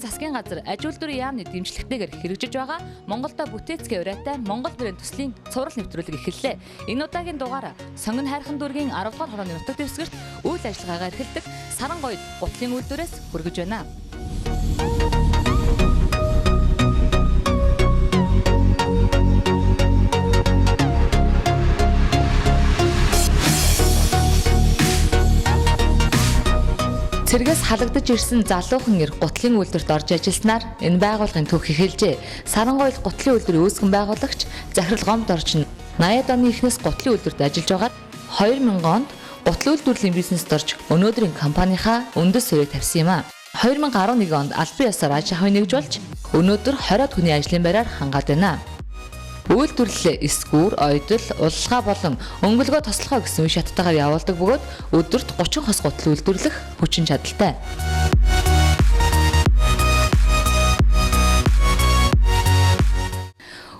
засгийн газар аж үйлдвэрийн яамны дэмжлэгтэйгээр хэрэгжиж байгаа Монголдо бүтээцгээ урайтай Монгол брэнд төслийн цуврал нэвтрүүлэг эхэллээ. Энэ удаагийн дугаар сонгон хайрхан дүүргийн 10 дугаар хорооны нутаг дэвсгэрт үйл ажиллагаагаа эрхэлдэг Сарангойд гутлын үйлдвэрээс хүргэж байна. Цэргээс халагдаж ирсэн залуухан эр гутлын үйлдвэрт орж ажилласнаар энэ байгууллагын түүх эхэлжээ. Сарангойд гутлын үйлдвэрийн үүсгэн байгуулагч Захирал Гомд орчин 80-ад оны эхнээс гутлын үйлдвэрт ажиллаж байгаад 2000 онд гутлын үйлдвэрлэлийн бизнест орж өнөөдрийн компанийнхаа үндэс суурийг тавьсан юм а. 2011 онд албан ёсоор аж ахуйн нэгж болж өнөөдөр 20-од хүний ажлын байраар хангаад байна. Үйлдвэрлэлээ эсгүүр, ойдол, улалгаа болон өнгөлгөө тослохоо гэсэн үе шаттайгаар явуулдаг бөгөөд өдөрт 30 хос гутал үйлдвэрлэх хүчин чадалтай.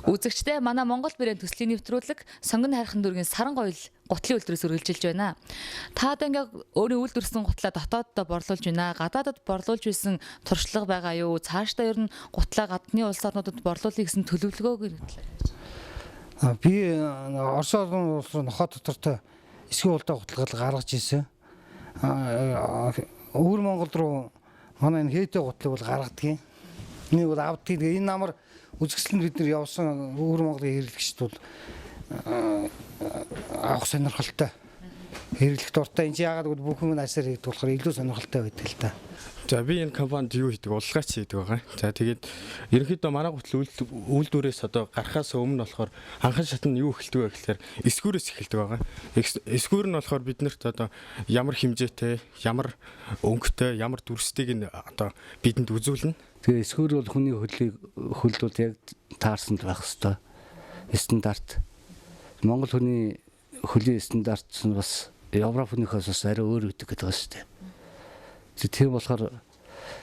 Үзэгчдээ манай Монгол брэнд төслийн нэвтрүүлэг сонгон хайрхан дүүргийн Сарангой гутлын үйлдвэрээс үргэлжилж байна. Та одоо ингээ өөрийн үйлдвэрсэн гутлаа дотооддоо борлуулж байна. Гадаадд борлуулж байсан туршлага байгаа юу? Цаашдаа ер нь гутлаа гадны улс орнуудад борлуулъя гэсэн төлөвлөгөөг би Орос улс руу нохоо дотортой эсгэн улдаа гуталгал гаргаж ирсэн. Өвөр Монгол руу манай энэ хээтэй гутлыг бол гаргадаг юм. Энийг бол авдгийг энэ намар үзэсгэлэн бид нар явсан өвөр Монголын хэрэглэгчд бол авах сонирхолтой. Хэрэглэх дуртай. Энд яагаад гэвэл бүх юм асар хийдэг болохоор илүү сонирхолтой байдаг л та. За би энэ компанид юу хийдэг? Улгаач хийдэг байгаа. За тэгээд ерөнхийдөө манай гутал үйлдвэрээс одоо гарахаас өмнө болохоор анхан шат нь юу эхэлдэг вэ гэхээр эсгүүрээс эхэлдэг байгаа. Эсгүүр нь болохоор биднэрт одоо ямар хэмжээтэй, ямар өнгөтэй, ямар дүрстийг нь одоо бидэнд үзүүлнэ. Тэгээ эсгүүр бол хүний хөлд бол яг таарсанд байх хэвээр стандарт. Монгол хүний хөлийн стандарт нь бас Европынхоос бас арай өөр үүдэг гэдэг байгаа шүү дээ. Тийм болохоор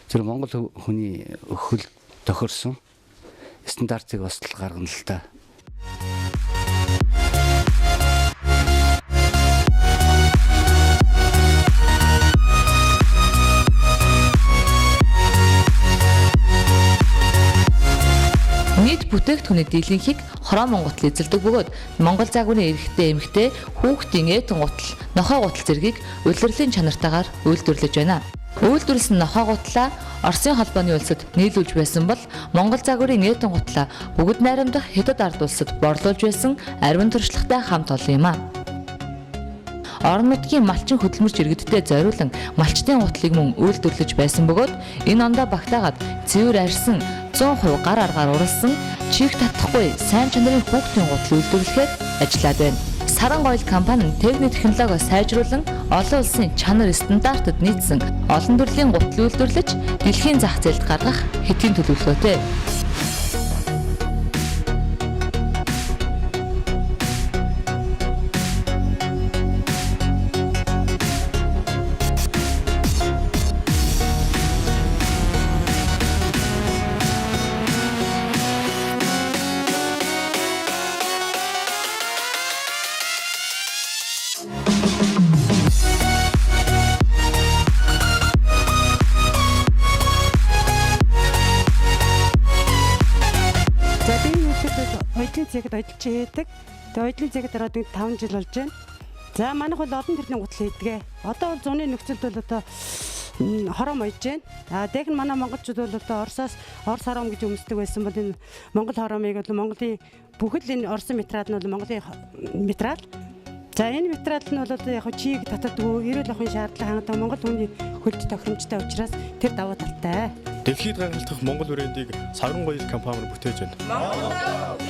тэр Монгол хүний хөл тохирсон стандартыг бас гаргана л та. Нийт бүтээгдэхүүний дийлэнхийг хороо Монголд эзэлдэг бөгөөд Монгол загварын эрэгтэй эмэгтэй хүүхдийн ээдэн гутал, нохой гутал зэргийг улирлын чанартаагаар үйлдвэрлэж байна. Үйлдвэрлэсэн нохой гутлаа Оросын холбооны улсад нийлүүлж байсан бол Монгол загварын ээдэн гутлаа бүгд найрамдах Хятад ард улсад борлуулж байсан арвин туршлагатай хамт олон юм а. Орон нутгийн малчин хөдөлмөрч иргэдтэй зориулан малчтын гутлыг мөн үйлдвэрлэж байсан бөгөөд энэ ондоо багтаагаад цэвэр арьсан 100% гар аргаар уралсан чих татахгүй сайн чанарын хүүхдийн гутал үйлдвэрлэхээр ажиллаад байна. Сарангой компани нь техник технологио сайжруулан олон улсын чанар стандартад нийцсэн олон төрлийн гутал үйлдвэрлэж дэлхийн зах зээлд гаргах хэдийн төлөвлөгөөтэй. Зэгт ажиллаж хийдэг. Тэгээ ойдлын зэгт ороод 5 жил болж байна. За манайх бол олон төрлийн гутал хийдэг. Одоо бол зуны нөхцөлд бол одоо хором ойж байна. Дэх нь манай монголчууд бол одоо Орос хором гэж өмсдөг байсан бол энэ Монгол хоромыг бол Монголын бүхэл энэ Оросын материал нь бол Монголын материал. За энэ материал нь бол одоо яг чийг татдаггүй, эрүүл ахуйн шаардлага хангадаг Монгол хүний хөлд тохиромжтой учраас тэр даваа талтай. Дэлхийд гаргалдах Монгол брэндийг Сарангой компани бүтээж байна. Монгол брэнд